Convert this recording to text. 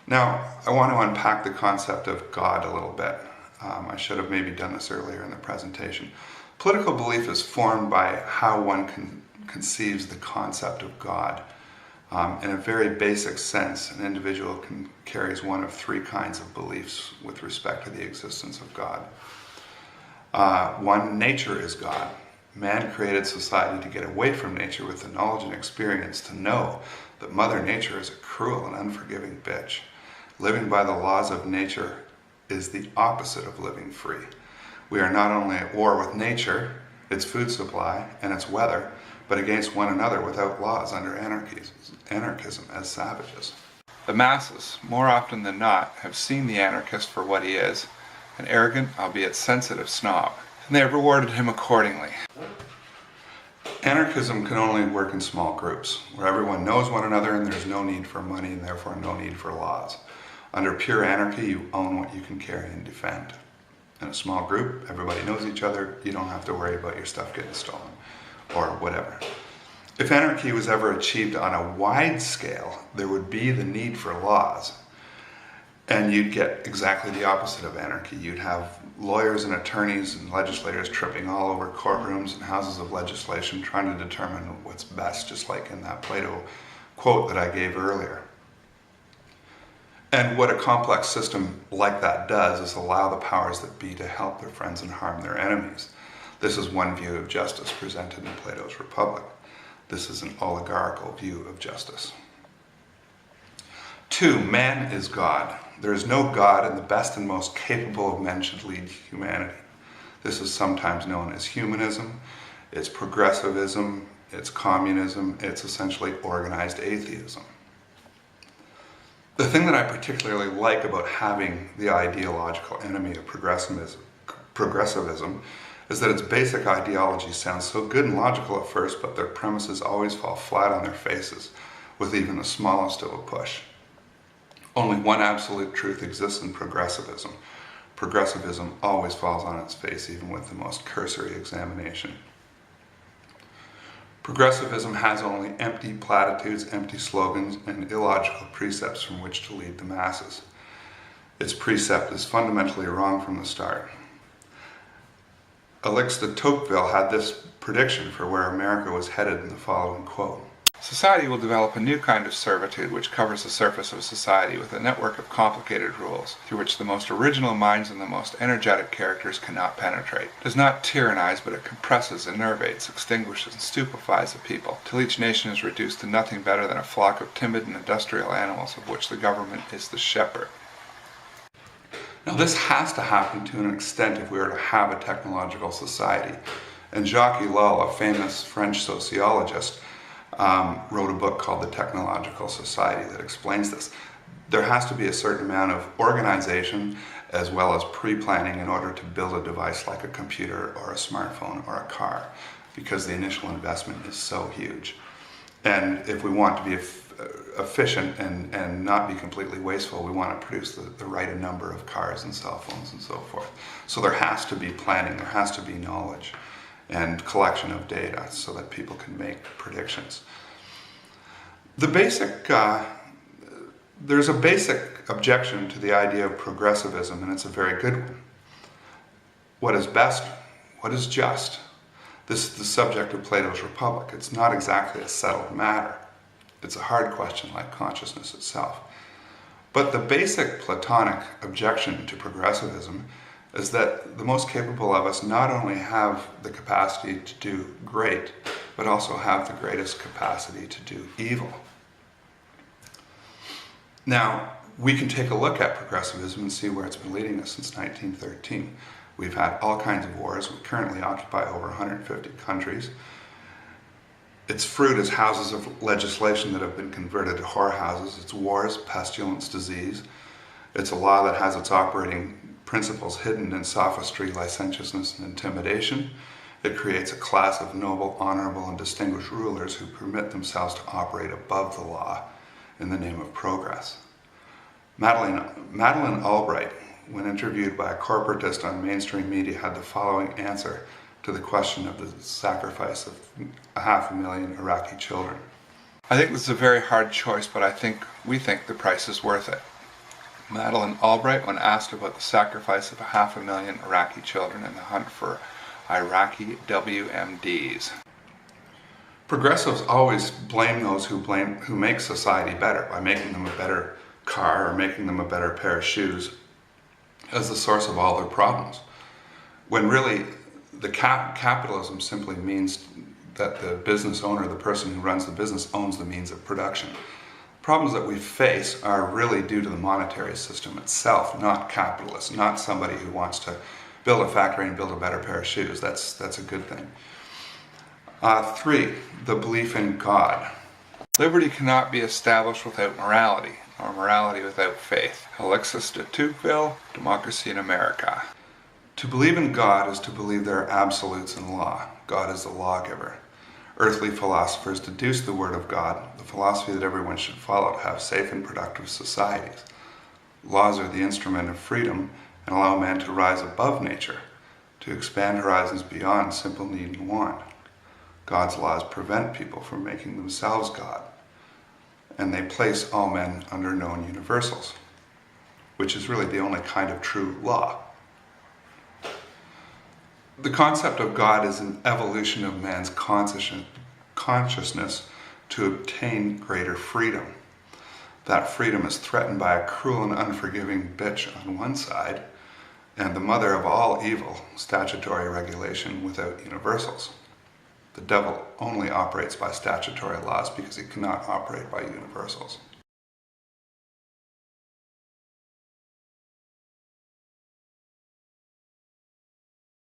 Now, I want to unpack the concept of God a little bit. I should have maybe done this earlier in the presentation. Political belief is formed by how one conceives the concept of God. In a very basic sense, an individual carries one of three kinds of beliefs with respect to the existence of God. One, nature is God. Man created society to get away from nature with the knowledge and experience to know that Mother Nature is a cruel and unforgiving bitch. Living by the laws of nature is the opposite of living free. We are not only at war with nature, its food supply, and its weather, but against one another without laws under anarchism as savages. The masses, more often than not, have seen the anarchist for what he is, an arrogant, albeit sensitive snob, and they have rewarded him accordingly. Anarchism can only work in small groups, where everyone knows one another and there's no need for money and therefore no need for laws. Under pure anarchy, you own what you can carry and defend. In a small group, everybody knows each other, you don't have to worry about your stuff getting stolen, or whatever. If anarchy was ever achieved on a wide scale, there would be the need for laws. And you'd get exactly the opposite of anarchy. You'd have lawyers and attorneys and legislators tripping all over courtrooms and houses of legislation trying to determine what's best, just like in that Plato quote that I gave earlier. And what a complex system like that does is allow the powers that be to help their friends and harm their enemies. This is one view of justice presented in Plato's Republic. This is an oligarchical view of justice. 2, man is God. There is no God, and the best and most capable of men should lead humanity. This is sometimes known as humanism, it's progressivism, it's communism, it's essentially organized atheism. The thing that I particularly like about having the ideological enemy of progressivism is that its basic ideology sounds so good and logical at first, but their premises always fall flat on their faces, with even the smallest of a push. Only one absolute truth exists in progressivism. Progressivism always falls on its face, even with the most cursory examination. Progressivism has only empty platitudes, empty slogans, and illogical precepts from which to lead the masses. Its precept is fundamentally wrong from the start. Alix de Tocqueville had this prediction for where America was headed in the following quote. Society will develop a new kind of servitude which covers the surface of society with a network of complicated rules through which the most original minds and the most energetic characters cannot penetrate. It does not tyrannize, but it compresses, enervates, extinguishes, and stupefies a people, till each nation is reduced to nothing better than a flock of timid and industrial animals of which the government is the shepherd. Now this has to happen to an extent if we are to have a technological society. And Jacques Ellul, a famous French sociologist, wrote a book called The Technological Society that explains this. There has to be a certain amount of organization as well as pre-planning in order to build a device like a computer or a smartphone or a car, because the initial investment is so huge. And if we want to be efficient and not be completely wasteful, we want to produce the right number of cars and cell phones and so forth. So there has to be planning, there has to be knowledge and collection of data so that people can make predictions. There's a basic objection to the idea of progressivism, and it's a very good one. What is best? What is just? This is the subject of Plato's Republic. It's not exactly a settled matter. It's a hard question like consciousness itself. But the basic Platonic objection to progressivism is that the most capable of us not only have the capacity to do great, but also have the greatest capacity to do evil. Now, we can take a look at progressivism and see where it's been leading us since 1913. We've had all kinds of wars. We currently occupy over 150 countries. Its fruit is houses of legislation that have been converted to whorehouses. It's wars, pestilence, disease. It's a law that has its operating principles hidden in sophistry, licentiousness, and intimidation. It creates a class of noble, honorable, and distinguished rulers who permit themselves to operate above the law in the name of progress. Madeleine Albright, when interviewed by a corporatist on mainstream media, had the following answer to the question of the sacrifice of 500,000 Iraqi children. I think this is a very hard choice, but we think the price is worth it. Madeleine Albright, when asked about the sacrifice of 500,000 Iraqi children in the hunt for Iraqi WMDs. Progressives always blame those who make society better by making them a better car or making them a better pair of shoes as the source of all their problems. When really the capitalism simply means that the business owner, the person who runs the business, owns the means of production. Problems that we face are really due to the monetary system itself, not capitalists, not somebody who wants to build a factory and build a better pair of shoes. That's a good thing. 3, the belief in God. Liberty cannot be established without morality, nor morality without faith. Alexis de Tocqueville, Democracy in America. To believe in God is to believe there are absolutes in law. God is the lawgiver. Earthly philosophers deduce the word of God, the philosophy that everyone should follow to have safe and productive societies. Laws are the instrument of freedom and allow man to rise above nature, to expand horizons beyond simple need and want. God's laws prevent people from making themselves God, and they place all men under known universals, which is really the only kind of true law. The concept of God is an evolution of man's consciousness to obtain greater freedom. That freedom is threatened by a cruel and unforgiving bitch on one side, and the mother of all evil, statutory regulation without universals. The devil only operates by statutory laws because he cannot operate by universals.